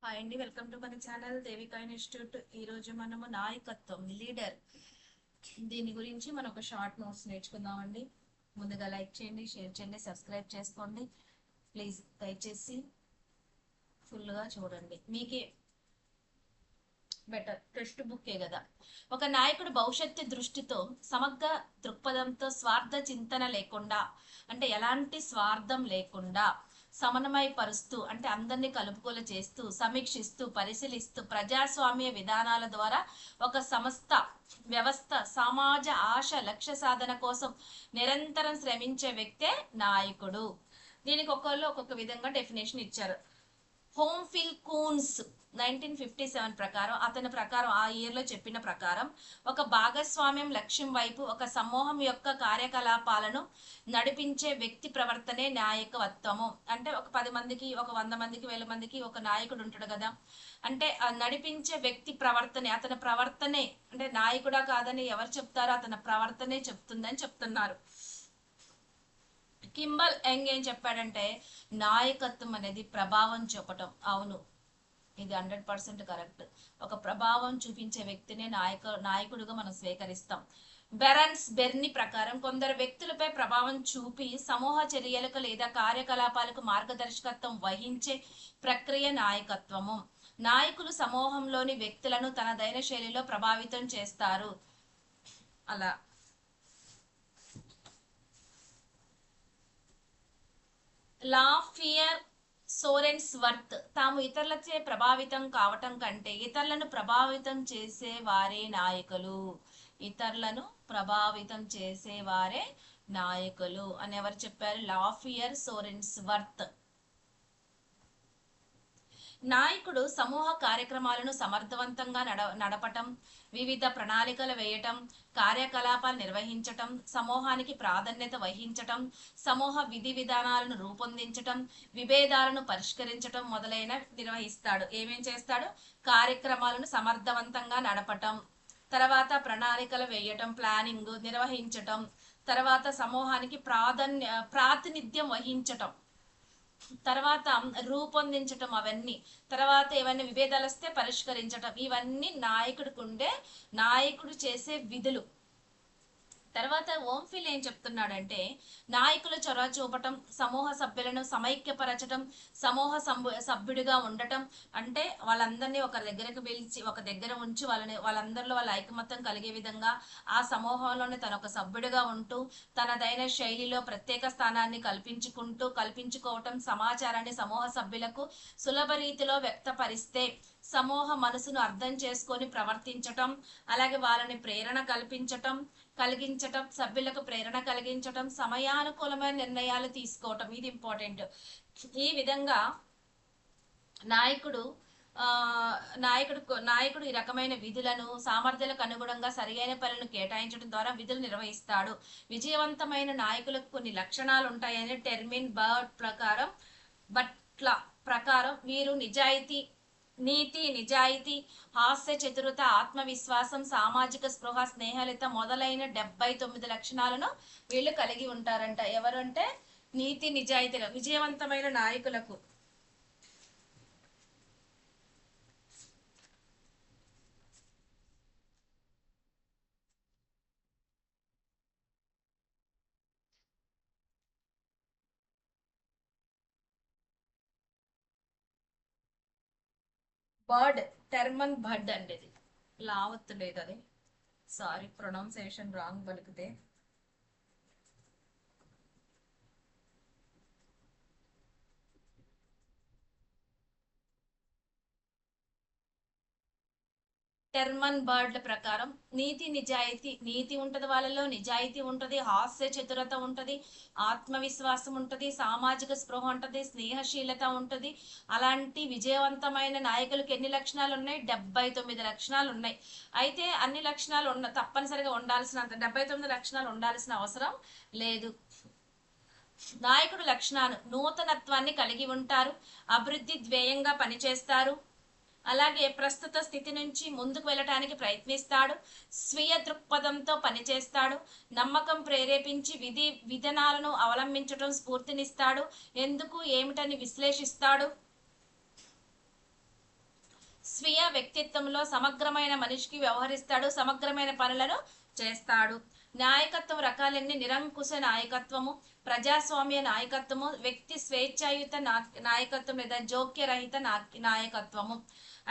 Hi అండి, welcome to మన channel Devika institute. ఈ రోజు మనము నాయకత్వం, లీడర్, దీని గురించి మనం ఒక షార్ట్ నోట్స్ నేర్చుకుందామండి. ముందుగా లైక్ చేయండి, షేర్ చేయండి, సబ్స్క్రైబ్ చేసుకోండి. ప్లీజ్ దయచేసి ఫుల్గా చూడండి, మీకే బెటర్. టెక్స్ట్ బుక్కే కదా. ఒక నాయకుడు భవిష్యత్తు దృష్టితో, సమగ్ర దృక్పథంతో, స్వార్థ చింతన లేకుండా, అంటే ఎలాంటి స్వార్థం లేకుండా సమన్వయపరుస్తూ, అంటే అందరినీ కలుపుకోలు చేస్తూ, సమీక్షిస్తూ, పరిశీలిస్తూ, ప్రజాస్వామ్య విధానాల ద్వారా ఒక సంస్థ, వ్యవస్థ, సమాజ ఆశ, లక్ష్య సాధన కోసం నిరంతరం శ్రమించే వ్యక్తే నాయకుడు. దీనికి ఒక్కొక్క విధంగా డెఫినేషన్ ఇచ్చారు. హోమ్ఫిల్ కూన్స్ 1957 ప్రకారం, అతని ప్రకారం, ఆ ఇయర్ లో చెప్పిన ప్రకారం, ఒక భాగస్వామ్యం లక్ష్యం వైపు ఒక సమూహం యొక్క కార్యకలాపాలను నడిపించే వ్యక్తి ప్రవర్తనే నాయకత్వము. అంటే ఒక 10 మందికి, ఒక 100 మందికి, 1000 మందికి ఒక నాయకుడు ఉంటాడు కదా. అంటే ఆ నడిపించే వ్యక్తి ప్రవర్తనే, అతని ప్రవర్తనే, అంటే నాయకుడా కాదని ఎవరు చెప్తారో అతని ప్రవర్తనే చెప్తుందని చెప్తున్నారు. కింబల్ యంగ్ ఏం చెప్పాడంటే, నాయకత్వం అనేది ప్రభావం చూపటం. అవును, ఇది 100% కరెక్ట్. ఒక ప్రభావం చూపించే వ్యక్తినే నాయకుడిగా మనం స్వీకరిస్తాం. బెర్నీ ప్రకారం, కొందరు వ్యక్తులపై ప్రభావం చూపి సమూహ చర్యలకు లేదా కార్యకలాపాలకు మార్గదర్శకత్వం వహించే ప్రక్రియ నాయకత్వము. నాయకులు సమూహంలోని వ్యక్తులను తనదైన శైలిలో ప్రభావితం చేస్తారు. అలా లాఫియర్ సోరెన్స్ వర్త్, తాము ఇతరులచే ప్రభావితం కావటం కంటే ఇతరులను ప్రభావితం చేసే వారే నాయకులు. ఇతరులను ప్రభావితం చేసేవారే నాయకులు అని ఎవరు చెప్పారు? లాఫియర్ సోరెన్స్ వర్త్. నాయకుడు సమూహ కార్యక్రమాలను సమర్థవంతంగా నడపటం, వివిధ ప్రణాళికలు వేయటం, కార్యకలాపాలు నిర్వహించటం, సమూహానికి ప్రాధాన్యత వహించటం, సమూహ విధి విధానాలను రూపొందించటం, విభేదాలను పరిష్కరించటం మొదలైన నిర్వహిస్తాడు. ఏమేం చేస్తాడు? కార్యక్రమాలను సమర్థవంతంగా నడపటం, తర్వాత ప్రణాళికలు వేయటం, ప్లానింగ్ నిర్వహించటం, తర్వాత సమూహానికి ప్రాతినిధ్యం వహించటం, తర్వాత రూపొందించటం, అవన్నీ, తర్వాత ఏమైనా విభేదాలు వస్తే పరిష్కరించటం, ఇవన్నీ నాయకుడు చేసే విధులు. తర్వాత ఓంఫిల్ ఏం చెప్తున్నాడంటే, నాయకులు చొరవ చూపటం, సమూహ సభ్యులను సమైక్యపరచటం, సమూహ సభ్యుడిగా ఉండటం, అంటే వాళ్ళందరినీ ఒక దగ్గరకు పిలిచి, ఒక దగ్గర ఉంచి వాళ్ళందరిలో వాళ్ళ ఐకమత్యం కలిగే విధంగా ఆ సమూహంలోనే తన ఒక సభ్యుడిగా ఉంటూ తనదైన శైలిలో ప్రత్యేక స్థానాన్ని కల్పించుకోవటం, సమాచారాన్ని సమూహ సభ్యులకు సులభ రీతిలో వ్యక్తపరిస్తే సమూహ మనసును అర్థం చేసుకొని ప్రవర్తించటం, అలాగే వాళ్ళని కలిగించటం, సభ్యులకు ప్రేరణ కలిగించటం, సమయానుకూలమైన నిర్ణయాలు తీసుకోవటం, ఇది ఇంపార్టెంట్. ఈ విధంగా నాయకుడు ఆ నాయకుడు ఈ రకమైన విధులను సామర్థ్యాలకు అనుగుణంగా సరియైన పనులను కేటాయించడం ద్వారా విధులు నిర్వహిస్తాడు. విజయవంతమైన నాయకులకు కొన్ని లక్షణాలు ఉంటాయని టెర్మిన్ ప్రకారం వీరు నీతి, నిజాయితీ, హాస్య చతురత, ఆత్మవిశ్వాసం, సామాజిక స్పృహ, స్నేహలిత మొదలైన 79 లక్షణాలను వీళ్ళు కలిగి ఉంటారంట. ఎవరంటే నీతి నిజాయితీగా విజయవంతమైన నాయకులకు. బర్డ్, టెర్మన్ బర్డ్ అండి. ఇది లావత్తు లేదు అది, సారీ ప్రొనౌన్సియేషన్ రాంగ్ పలికితే. టెర్మన్ బర్డ్ ప్రకారం నీతి ఉంటది, వాళ్ళలో నిజాయితీ ఉంటది, హాస్య చతురత ఉంటది, ఆత్మవిశ్వాసం ఉంటది, సామాజిక స్పృహ ఉంటది, స్నేహశీలత ఉంటది. అలాంటి విజయవంతమైన నాయకులకు ఎన్ని లక్షణాలు ఉన్నాయి? 79 లక్షణాలు ఉన్నాయి. అయితే అన్ని లక్షణాలు తప్పనిసరిగా ఉండాల్సినంత 79 లక్షణాలు ఉండాల్సిన అవసరం లేదు. నాయకుడు లక్షణాలు: నూతనత్వాన్ని కలిగి ఉంటారు, అభివృద్ధి ధ్యేయంగా పనిచేస్తారు, అలాగే ప్రస్తుత స్థితి నుంచి ముందుకు వెళ్ళటానికి ప్రయత్నిస్తాడు, స్వీయ దృక్పథంతో పనిచేస్తాడు, నమ్మకం ప్రేరేపించి విధానాలను అవలంబించడం స్ఫూర్తినిస్తాడు, ఎందుకు ఏమిటని విశ్లేషిస్తాడు, స్వీయ వ్యక్తిత్వంలో సమగ్రమైన మనిషికి వ్యవహరిస్తాడు, సమగ్రమైన పనులను చేస్తాడు. నాయకత్వం రకాలన్నీ నిరంకుశ నాయకత్వము, ప్రజాస్వామ్య నాయకత్వము, వ్యక్తి స్వేచ్ఛాయుత నాయకత్వం లేదా జోక్యరహిత నాయకత్వము.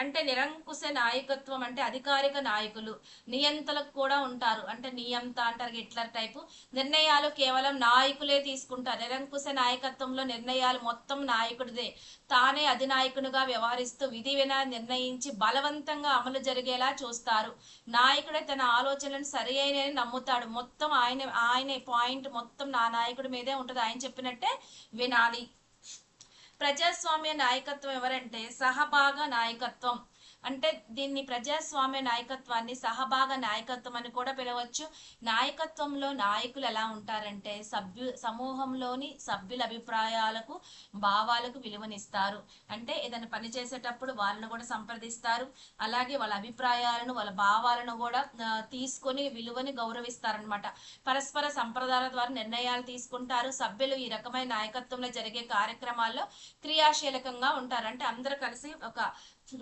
అంటే నిరంకుశ నాయకత్వం అంటే అధికారిక నాయకులు, నియంతలకు కూడా ఉంటారు, అంటే నియంత అంటారు హిట్లర్ టైపు. నిర్ణయాలు కేవలం నాయకులే తీసుకుంటారు. నిరంకుశ నాయకత్వంలో నిర్ణయాలు మొత్తం నాయకుడిదే, తానే అధినాయకునిగా వ్యవహరిస్తూ విధి వినా నిర్ణయించి బలవంతంగా అమలు జరిగేలా చూస్తారు. నాయకుడే తన ఆలోచనలను సరి అయినని నమ్ముతాడు. మొత్తం ఆయనే పాయింట్ మొత్తం నా నాయకుడి మీదే ఉంటుంది, ఆయన చెప్పినట్టే వినాలి. ప్రజాస్వామ్య నాయకత్వం ఎవరంటే సహభాగ నాయకత్వం. అంటే దీన్ని ప్రజాస్వామ్య నాయకత్వాన్ని సహభాగ నాయకత్వం అని కూడా పిలవచ్చు. నాయకత్వంలో నాయకులు ఎలా ఉంటారంటే సమూహంలోని సభ్యుల అభిప్రాయాలకు భావాలకు విలువనిస్తారు. అంటే ఏదైనా పని చేసేటప్పుడు వాళ్ళను కూడా సంప్రదిస్తారు, అలాగే వాళ్ళ అభిప్రాయాలను వాళ్ళ భావాలను కూడా తీసుకొని విలువని గౌరవిస్తారనమాట. పరస్పర సంప్రదాయాల ద్వారా నిర్ణయాలు తీసుకుంటారు. సభ్యులు ఈ రకమైన నాయకత్వంలో జరిగే కార్యక్రమాల్లో క్రియాశీలకంగా ఉంటారు. అంటే అందరూ కలిసి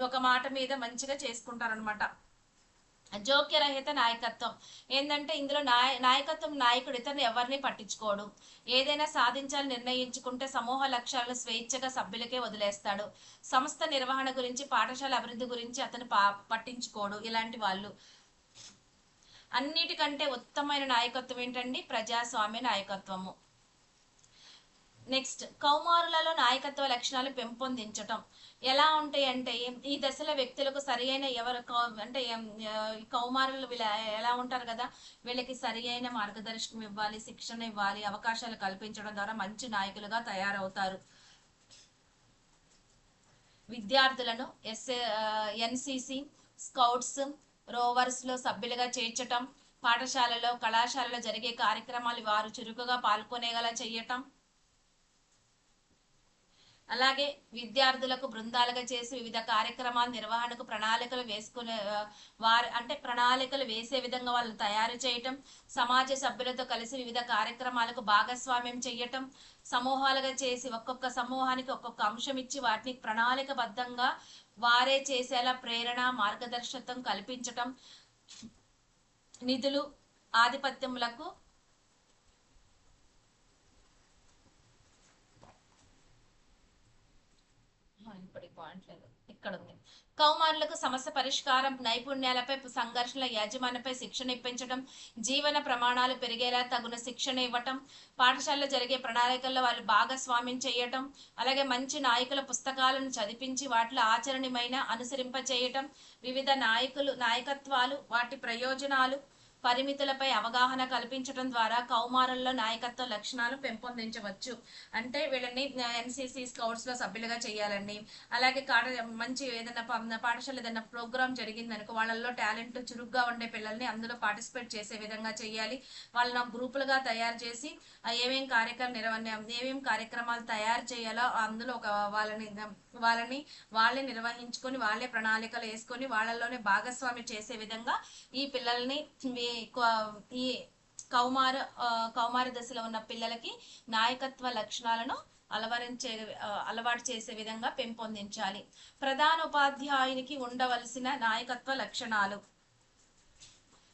ఒక మాట మీద మంచిగా చేసుకుంటారనమాట. జోక్యరహిత నాయకత్వం ఏంటంటే ఇందులో నాయకత్వం నాయకుడు ఇతరుని ఎవరిని పట్టించుకోడు. ఏదైనా సాధించాలని నిర్ణయించుకుంటే సమూహ లక్ష్యాలను స్వేచ్ఛగా సభ్యులకే వదిలేస్తాడు. సంస్థ నిర్వహణ గురించి, పాఠశాల అభివృద్ధి గురించి అతను పట్టించుకోడు. ఇలాంటి వాళ్ళు. అన్నిటికంటే ఉత్తమమైన నాయకత్వం ఏంటండి? ప్రజాస్వామ్య నాయకత్వము. నెక్స్ట్, కౌమారులలో నాయకత్వ లక్షణాలు పెంపొందించటం ఎలా ఉంటాయి అంటే, ఈ దశల వ్యక్తులకు సరి అయిన అంటే కౌమారులు వీళ్ళ ఎలా ఉంటారు కదా, వీళ్ళకి సరి అయిన మార్గదర్శకం ఇవ్వాలి, శిక్షణ ఇవ్వాలి, అవకాశాలు కల్పించడం ద్వారా మంచి నాయకులుగా తయారవుతారు. విద్యార్థులను ఎన్సిసి, స్కౌట్స్, రోవర్స్ లో సభ్యులుగా చేర్చటం, పాఠశాలలో కళాశాలలో జరిగే కార్యక్రమాలు వారు చురుకుగా పాల్గొనేలా చేయటం, అలాగే విద్యార్థులకు బృందాలుగా చేసి వివిధ కార్యక్రమాల నిర్వహణకు ప్రణాళికలు వేసుకునే ప్రణాళికలు వేసే విధంగా వాళ్ళని తయారు చేయటం, సమాజ సభ్యులతో కలిసి వివిధ కార్యక్రమాలకు భాగస్వామ్యం చేయటం, సమూహాలుగా చేసి ఒక్కొక్క సమూహానికి ఒక్కొక్క అంశం ఇచ్చి వాటిని ప్రణాళికబద్ధంగా వారే చేసేలా ప్రేరణ, మార్గదర్శకత్వం కల్పించటం, నిధులు, ఆధిపత్యములకు ఇక్కడ ఉంది. కౌమారులకు సమస్య పరిష్కారం, నైపుణ్యాలపై, సంఘర్షణల యాజమాన్యపై శిక్షణ ఇప్పించడం, జీవన ప్రమాణాలు పెరిగేలా తగున శిక్షణ ఇవ్వటం, పాఠశాలలో జరిగే ప్రణాళికల్లో వాళ్ళు భాగస్వామ్యం చేయటం, అలాగే మంచి నాయకుల పుస్తకాలను చదివించి వాటిలో ఆచరణీయమైన అనుసరింపచేయటం, వివిధ నాయకత్వాలు వాటి ప్రయోజనాలు పరిమితులపై అవగాహన కల్పించడం ద్వారా కౌమారుల్లో నాయకత్వ లక్షణాలు పెంపొందించవచ్చు. అంటే వీళ్ళని ఎన్సిసి, స్కౌట్స్ లో సభ్యులుగా చేయాలండి. అలాగే మంచి ఏదైనా పాఠశాల ఏదైనా ప్రోగ్రామ్ జరిగిందనుకో వాళ్ళల్లో టాలెంట్ చురుగ్గా ఉండే పిల్లల్ని అందులో పార్టిసిపేట్ చేసే విధంగా చేయాలి. వాళ్ళని గ్రూపులుగా తయారు చేసి ఏమేం కార్యక్రమాలు తయారు చేయాలో అందులో ఒక వాళ్ళే నిర్వహించుకొని వాళ్ళే ప్రణాళికలు వేసుకొని వాళ్ళలోనే భాగస్వామి చేసే విధంగా ఈ పిల్లల్ని ఈ కౌమార దశలో ఉన్న పిల్లలకి నాయకత్వ లక్షణాలను అలవాటు చేసే విధంగా పెంపొందించాలి. ప్రధాన ఉపాధ్యాయునికి ఉండవలసిన నాయకత్వ లక్షణాలు: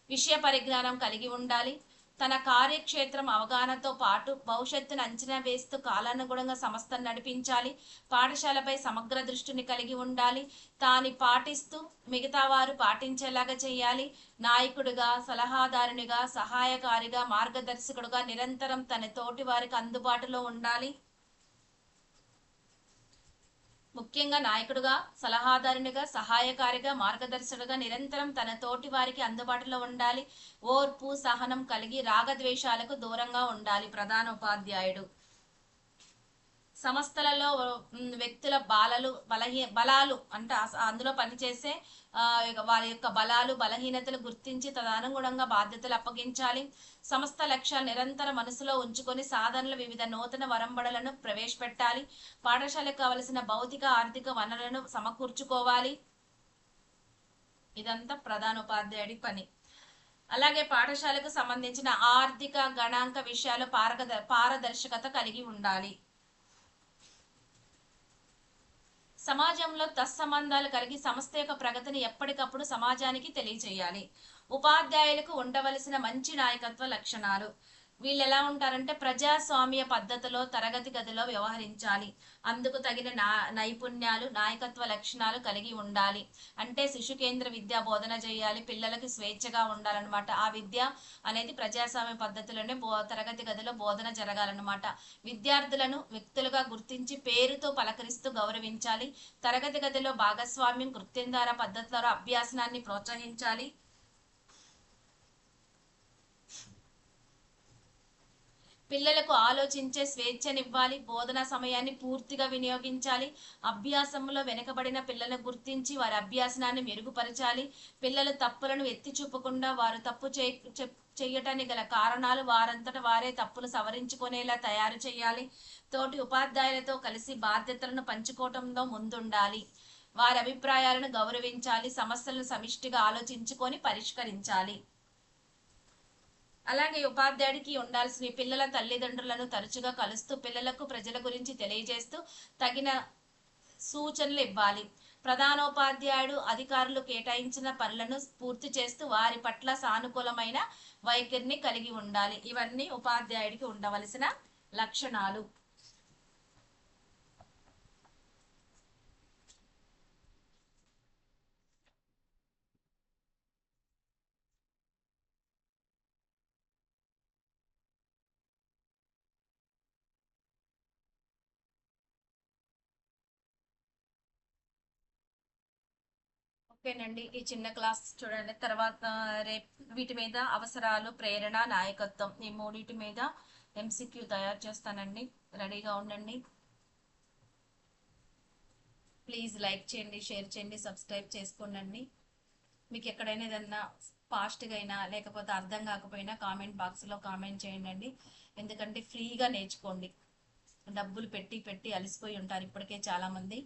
విషయ పరిజ్ఞానం కలిగి ఉండాలి, తన కార్యక్షేత్రం అవగాహనతో పాటు భవిష్యత్తును అంచనా వేస్తూ కాలానుగుణంగా సంస్థను నడిపించాలి, పాఠశాలపై సమగ్ర దృష్టిని కలిగి ఉండాలి, తాని పాటిస్తూ మిగతా వారు పాటించేలాగా చేయాలి, నాయకుడిగా, సలహాదారునిగా, సహాయకారిగా, మార్గదర్శకుడుగా నిరంతరం తన తోటి వారికి అందుబాటులో ఉండాలి. ముఖ్యంగా నాయకుడుగా, సలహాదారునిగా, సహాయకారిగా, మార్గదర్శకుడుగా నిరంతరం తన తోటి వారికి అందుబాటులో ఉండాలి. ఓర్పు, సహనం కలిగి రాగద్వేషాలకు దూరంగా ఉండాలి ప్రధాన ఉపాధ్యాయుడు. సంస్థలలో వ్యక్తుల బలాలు అంటే అందులో పనిచేసే వారి యొక్క బలాలు, బలహీనతలు గుర్తించి తదనుగుణంగా బాధ్యతలు అప్పగించాలి. సంస్థ లక్ష్యాలు నిరంతరం మనసులో ఉంచుకొని సాధనలు వివిధ నూతన వరంబడలను ప్రవేశపెట్టాలి. పాఠశాలకు కావలసిన భౌతిక, ఆర్థిక వనరులను సమకూర్చుకోవాలి. ఇదంతా ప్రధాన ఉపాధ్యాయుడి పని. అలాగే పాఠశాలకు సంబంధించిన ఆర్థిక, గణాంక విషయాలు పారదర్శకత కలిగి ఉండాలి. సమాజంలో తత్సంబంధాలు కలిగి సంస్థ యొక్క ప్రగతిని ఎప్పటికప్పుడు సమాజానికి తెలియచేయాలి. ఉపాధ్యాయులకు ఉండవలసిన మంచి నాయకత్వ లక్షణాలు. వీళ్ళు ఎలా ఉంటారంటే ప్రజాస్వామ్య పద్ధతిలో తరగతి గదిలో వ్యవహరించాలి. అందుకు తగిన నైపుణ్యాలు, నాయకత్వ లక్షణాలు కలిగి ఉండాలి. అంటే శిశు కేంద్ర విద్యా బోధన చేయాలి, పిల్లలకి స్వేచ్ఛగా ఉండాలన్నమాట. ఆ విద్య అనేది ప్రజాస్వామ్య పద్ధతిలోనే తరగతి గదిలో బోధన జరగాలన్నమాట. విద్యార్థులను వ్యక్తులుగా గుర్తించి పేరుతో పలకరిస్తూ గౌరవించాలి. తరగతి గదిలో భాగస్వామ్యం, కృత్యంధార పద్ధతుల అభ్యాసనాన్ని ప్రోత్సహించాలి. పిల్లలకు ఆలోచించే స్వేచ్ఛనివ్వాలి. బోధనా సమయాన్ని పూర్తిగా వినియోగించాలి. అభ్యాసంలో వెనుకబడిన పిల్లలను గుర్తించి వారి అభ్యాసనాన్ని మెరుగుపరచాలి. పిల్లలు తప్పులను ఎత్తి చూపకుండా వారు తప్పు చేయటానికి గల కారణాలు వారంతట వారే తప్పులు సవరించుకునేలా తయారు చేయాలి. తోటి ఉపాధ్యాయులతో కలిసి బాధ్యతలను పంచుకోవటంలో ముందుండాలి. వారి అభిప్రాయాలను గౌరవించాలి. సమస్యలను సమిష్టిగా ఆలోచించుకొని పరిష్కరించాలి. అలాగే ఉపాధ్యాయుడికి ఉండాల్సిన పిల్లల తల్లిదండ్రులను తరచుగా కలుస్తూ పిల్లలకు ప్రజల గురించి తెలియజేస్తూ తగిన సూచనలు ఇవ్వాలి. ప్రధానోపాధ్యాయుడు అధికారులు కేటాయించిన పనులను పూర్తి చేస్తూ వారి పట్ల సానుకూలమైన వైఖరిని కలిగి ఉండాలి. ఇవన్నీ ఉపాధ్యాయుడికి ఉండవలసిన లక్షణాలు. ఓకేనండి, ఈ చిన్న క్లాస్ చూడండి. తర్వాత రేపు వీటి మీద అవసరాలు, ప్రేరణ, నాయకత్వం, ఈ మూడింటి మీద ఎంసీక్యూ తయారు చేస్తానండి. రెడీగా ఉండండి. ప్లీజ్ లైక్ చేయండి, షేర్ చేయండి, సబ్స్క్రైబ్ చేసుకోండి. మీకు ఎక్కడైనా ఏదన్నా ఫాస్ట్గా అయినా లేకపోతే అర్థం కాకపోయినా కామెంట్ బాక్స్లో కామెంట్ చేయండి. ఎందుకంటే ఫ్రీగా నేర్చుకోండి. డబ్బులు పెట్టి పెట్టి అలసిపోయి ఉంటారు ఇప్పటికే చాలామంది.